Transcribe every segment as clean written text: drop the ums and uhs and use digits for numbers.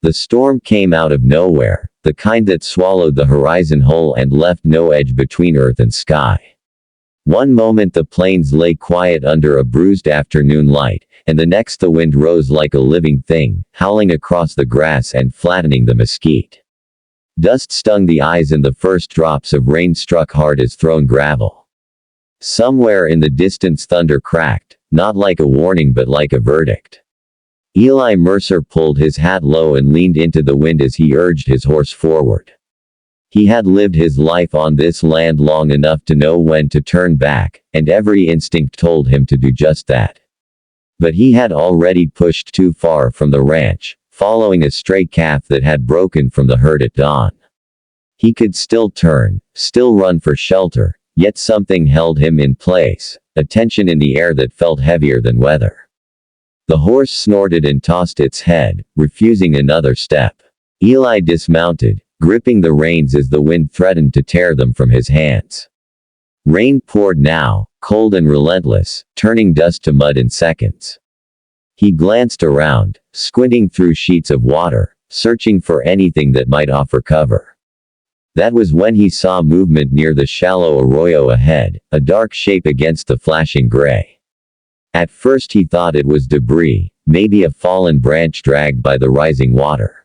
The storm came out of nowhere, the kind that swallowed the horizon whole and left no edge between earth and sky. One moment the plains lay quiet under a bruised afternoon light, and the next the wind rose like a living thing, howling across the grass and flattening the mesquite. Dust stung the eyes and the first drops of rain struck hard as thrown gravel. Somewhere in the distance thunder cracked, not like a warning but like a verdict. Eli Mercer pulled his hat low and leaned into the wind as he urged his horse forward. He had lived his life on this land long enough to know when to turn back, and every instinct told him to do just that. But he had already pushed too far from the ranch, following a stray calf that had broken from the herd at dawn. He could still turn, still run for shelter, yet something held him in place, a tension in the air that felt heavier than weather. The horse snorted and tossed its head, refusing another step. Eli dismounted, gripping the reins as the wind threatened to tear them from his hands. Rain poured now, cold and relentless, turning dust to mud in seconds. He glanced around, squinting through sheets of water, searching for anything that might offer cover. That was when he saw movement near the shallow arroyo ahead, a dark shape against the flashing gray. At first he thought it was debris, maybe a fallen branch dragged by the rising water.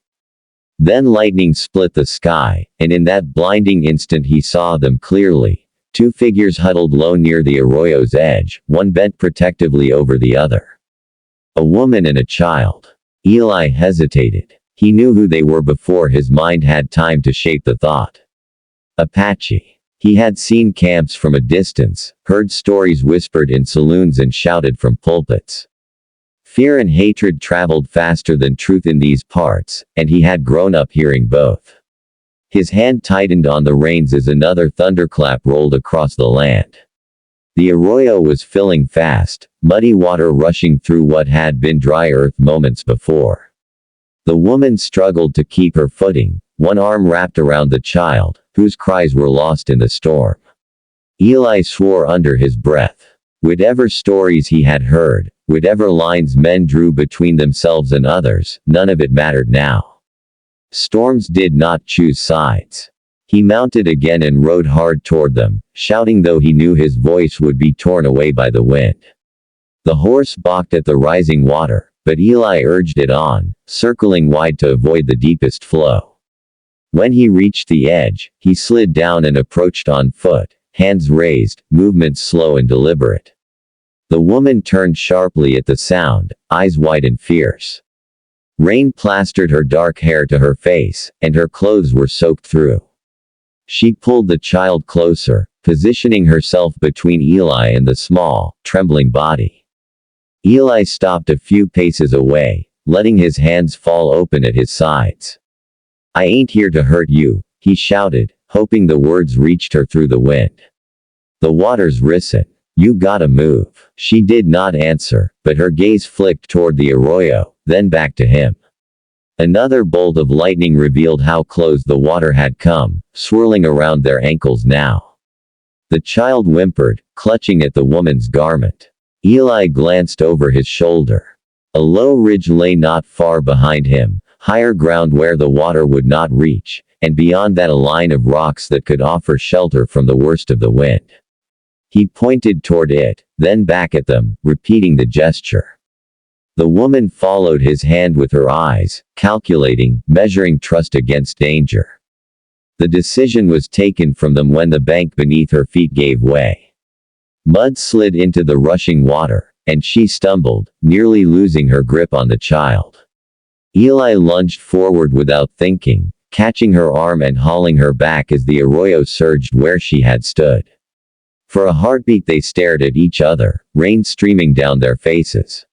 Then lightning split the sky, and in that blinding instant he saw them clearly. Two figures huddled low near the arroyo's edge, one bent protectively over the other. A woman and a child. Eli hesitated. He knew who they were before his mind had time to shape the thought. Apache. He had seen camps from a distance, heard stories whispered in saloons and shouted from pulpits. Fear and hatred traveled faster than truth in these parts, and he had grown up hearing both. His hand tightened on the reins as another thunderclap rolled across the land. The arroyo was filling fast, muddy water rushing through what had been dry earth moments before. The woman struggled to keep her footing, one arm wrapped around the child, whose cries were lost in the storm. Eli swore under his breath. Whatever stories he had heard, whatever lines men drew between themselves and others, none of it mattered now. Storms did not choose sides. He mounted again and rode hard toward them, shouting though he knew his voice would be torn away by the wind. The horse balked at the rising water, but Eli urged it on, circling wide to avoid the deepest flow. When he reached the edge, he slid down and approached on foot, hands raised, movements slow and deliberate. The woman turned sharply at the sound, eyes wide and fierce. Rain plastered her dark hair to her face, and her clothes were soaked through. She pulled the child closer, positioning herself between Eli and the small, trembling body. Eli stopped a few paces away, letting his hands fall open at his sides. "I ain't here to hurt you," he shouted, hoping the words reached her through the wind. "The water's risen. You gotta move." She did not answer, but her gaze flicked toward the arroyo, then back to him. Another bolt of lightning revealed how close the water had come, swirling around their ankles now. The child whimpered, clutching at the woman's garment. Eli glanced over his shoulder. A low ridge lay not far behind him, higher ground where the water would not reach, and beyond that a line of rocks that could offer shelter from the worst of the wind. He pointed toward it, then back at them, repeating the gesture. The woman followed his hand with her eyes, calculating, measuring trust against danger. The decision was taken from them when the bank beneath her feet gave way. Mud slid into the rushing water, and she stumbled, nearly losing her grip on the child. Eli lunged forward without thinking, catching her arm and hauling her back as the arroyo surged where she had stood. For a heartbeat they stared at each other, rain streaming down their faces.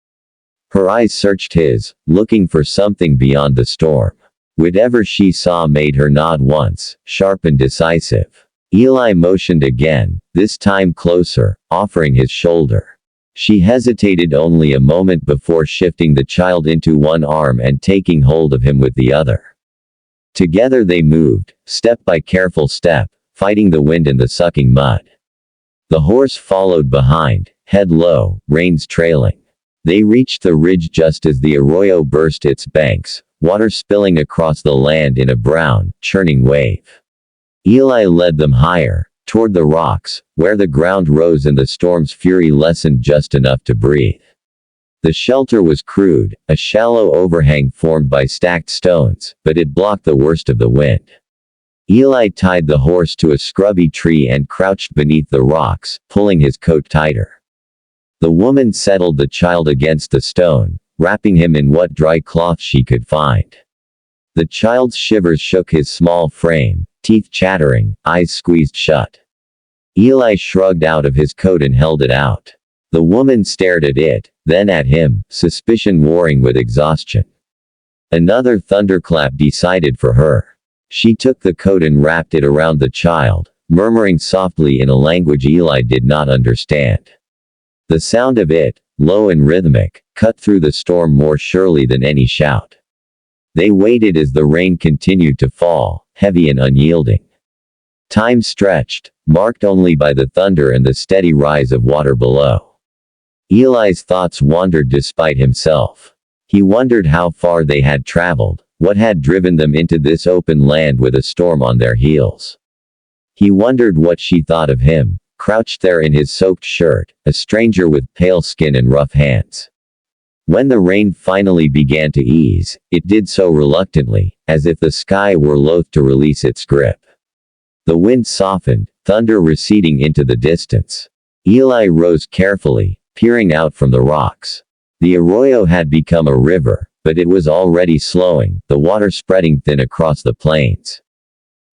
Her eyes searched his, looking for something beyond the storm. Whatever she saw made her nod once, sharp and decisive. Eli motioned again, this time closer, offering his shoulder. She hesitated only a moment before shifting the child into one arm and taking hold of him with the other. Together they moved, step by careful step, fighting the wind and the sucking mud. The horse followed behind, head low, reins trailing. They reached the ridge just as the arroyo burst its banks, water spilling across the land in a brown, churning wave. Eli led them higher, toward the rocks, where the ground rose and the storm's fury lessened just enough to breathe. The shelter was crude, a shallow overhang formed by stacked stones, but it blocked the worst of the wind. Eli tied the horse to a scrubby tree and crouched beneath the rocks, pulling his coat tighter. The woman settled the child against the stone, wrapping him in what dry cloth she could find. The child's shivers shook his small frame, teeth chattering, eyes squeezed shut. Eli shrugged out of his coat and held it out. The woman stared at it, then at him, suspicion warring with exhaustion. Another thunderclap decided for her. She took the coat and wrapped it around the child, murmuring softly in a language Eli did not understand. The sound of it, low and rhythmic, cut through the storm more surely than any shout. They waited as the rain continued to fall, heavy and unyielding. Time stretched, marked only by the thunder and the steady rise of water below. Eli's thoughts wandered despite himself. He wondered how far they had traveled, what had driven them into this open land with a storm on their heels. He wondered what she thought of him, crouched there in his soaked shirt, a stranger with pale skin and rough hands. When the rain finally began to ease, it did so reluctantly, as if the sky were loath to release its grip. The wind softened, thunder receding into the distance. Eli rose carefully, peering out from the rocks. The arroyo had become a river, but it was already slowing, the water spreading thin across the plains.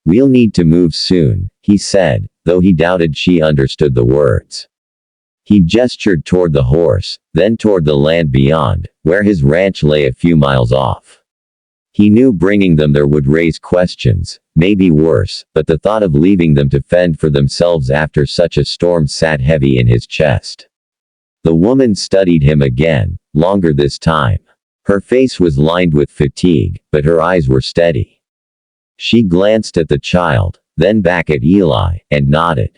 "We'll need to move soon," he said, though he doubted she understood the words. He gestured toward the horse, then toward the land beyond, where his ranch lay a few miles off. He knew bringing them there would raise questions, maybe worse, but the thought of leaving them to fend for themselves after such a storm sat heavy in his chest. The woman studied him again, longer this time. Her face was lined with fatigue, but her eyes were steady. She glanced at the child, then back at Eli, and nodded.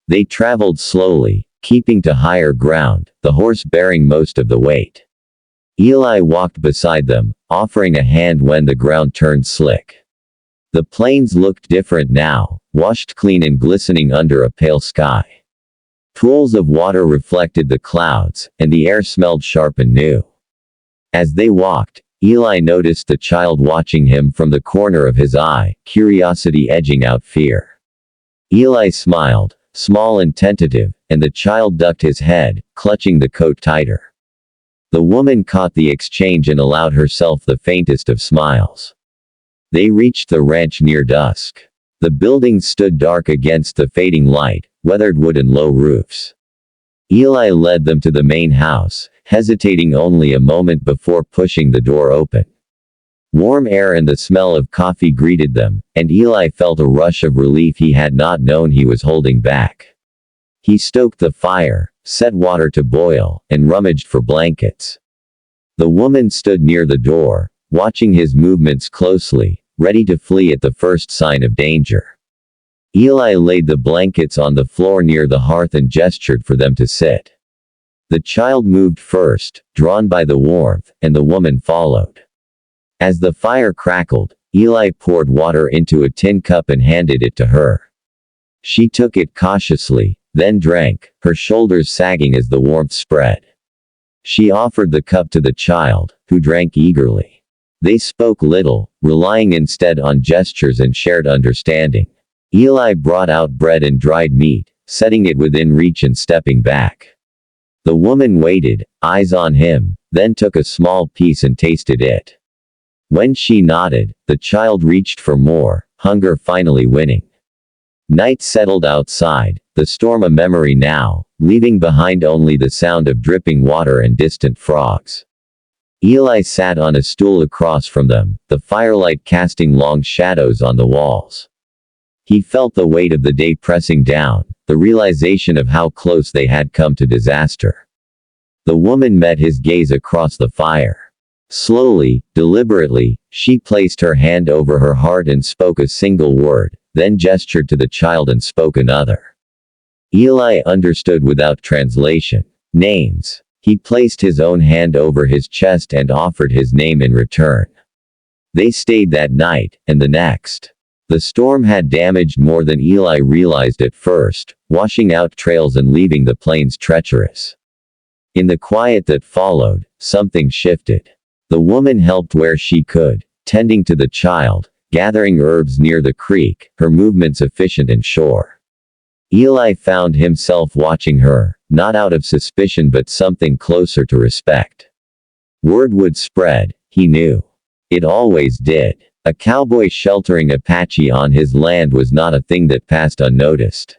They traveled slowly, keeping to higher ground, the horse bearing most of the weight. Eli walked beside them, offering a hand when the ground turned slick. The plains looked different now, washed clean and glistening under a pale sky. Pools of water reflected the clouds, and the air smelled sharp and new. As they walked, Eli noticed the child watching him from the corner of his eye, curiosity edging out fear. Eli smiled, small and tentative, and the child ducked his head, clutching the coat tighter. The woman caught the exchange and allowed herself the faintest of smiles. They reached the ranch near dusk. The buildings stood dark against the fading light, weathered wood and low roofs. Eli led them to the main house, hesitating only a moment before pushing the door open. Warm air and the smell of coffee greeted them, and Eli felt a rush of relief he had not known he was holding back. He stoked the fire, set water to boil, and rummaged for blankets. The woman stood near the door, watching his movements closely, ready to flee at the first sign of danger. Eli laid the blankets on the floor near the hearth and gestured for them to sit. The child moved first, drawn by the warmth, and the woman followed. As the fire crackled, Eli poured water into a tin cup and handed it to her. She took it cautiously, then drank, her shoulders sagging as the warmth spread. She offered the cup to the child, who drank eagerly. They spoke little, relying instead on gestures and shared understanding. Eli brought out bread and dried meat, setting it within reach and stepping back. The woman waited, eyes on him, then took a small piece and tasted it. When she nodded, the child reached for more, hunger finally winning. Night settled outside, the storm a memory now, leaving behind only the sound of dripping water and distant frogs. Eli sat on a stool across from them, the firelight casting long shadows on the walls. He felt the weight of the day pressing down, the realization of how close they had come to disaster. The woman met his gaze across the fire. Slowly, deliberately, she placed her hand over her heart and spoke a single word, then gestured to the child and spoke another. Eli understood without translation. Names. He placed his own hand over his chest and offered his name in return. They stayed that night, and the next. The storm had damaged more than Eli realized at first, washing out trails and leaving the plains treacherous. In the quiet that followed, something shifted. The woman helped where she could, tending to the child, gathering herbs near the creek, her movements efficient and sure. Eli found himself watching her, not out of suspicion but something closer to respect. Word would spread, he knew. It always did. A cowboy sheltering Apache on his land was not a thing that passed unnoticed.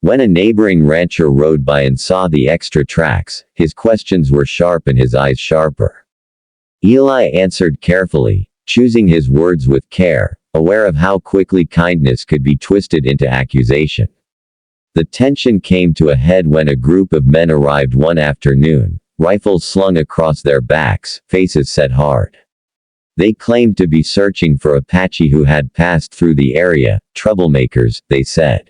When a neighboring rancher rode by and saw the extra tracks, his questions were sharp and his eyes sharper. Eli answered carefully, choosing his words with care, aware of how quickly kindness could be twisted into accusation. The tension came to a head when a group of men arrived one afternoon, rifles slung across their backs, faces set hard. They claimed to be searching for Apache who had passed through the area, troublemakers, they said.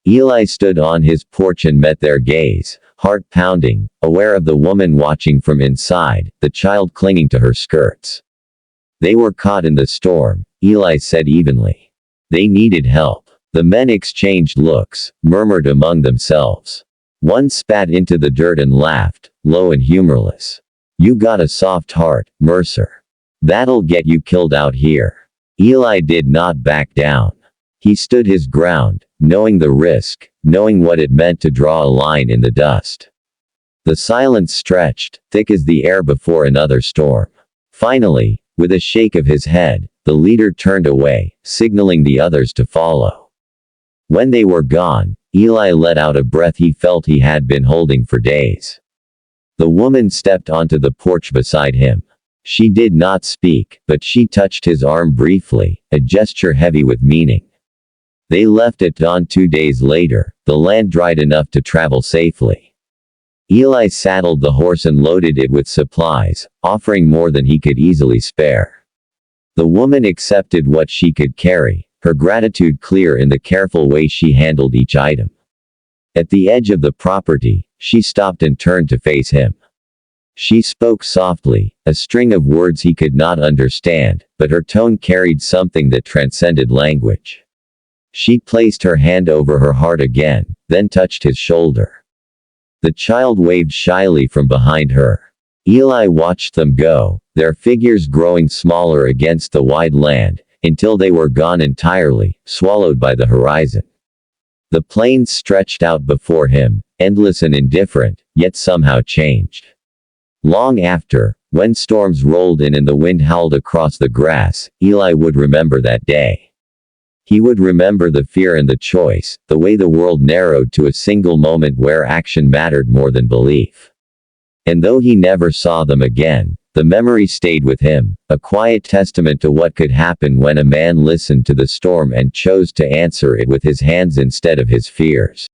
Eli stood on his porch and met their gaze, heart pounding, aware of the woman watching from inside, the child clinging to her skirts. They were caught in the storm, Eli said evenly. They needed help. The men exchanged looks, murmured among themselves. One spat into the dirt and laughed, low and humorless. You got a soft heart, Mercer. That'll get you killed out here. Eli did not back down. He stood his ground, knowing the risk, knowing what it meant to draw a line in the dust. The silence stretched, thick as the air before another storm. Finally, with a shake of his head, the leader turned away, signaling the others to follow. When they were gone, Eli let out a breath he felt he had been holding for days. The woman stepped onto the porch beside him. She did not speak, but she touched his arm briefly, a gesture heavy with meaning. They left at dawn 2 days later, the land dried enough to travel safely. Eli saddled the horse and loaded it with supplies, offering more than he could easily spare. The woman accepted what she could carry, her gratitude clear in the careful way she handled each item. At the edge of the property, she stopped and turned to face him. She spoke softly, a string of words he could not understand, but her tone carried something that transcended language. She placed her hand over her heart again, then touched his shoulder. The child waved shyly from behind her. Eli watched them go, their figures growing smaller against the wide land, until they were gone entirely, swallowed by the horizon. The plains stretched out before him, endless and indifferent, yet somehow changed. Long after, when storms rolled in and the wind howled across the grass, Eli would remember that day. He would remember the fear and the choice, the way the world narrowed to a single moment where action mattered more than belief. And though he never saw them again, the memory stayed with him, a quiet testament to what could happen when a man listened to the storm and chose to answer it with his hands instead of his fears.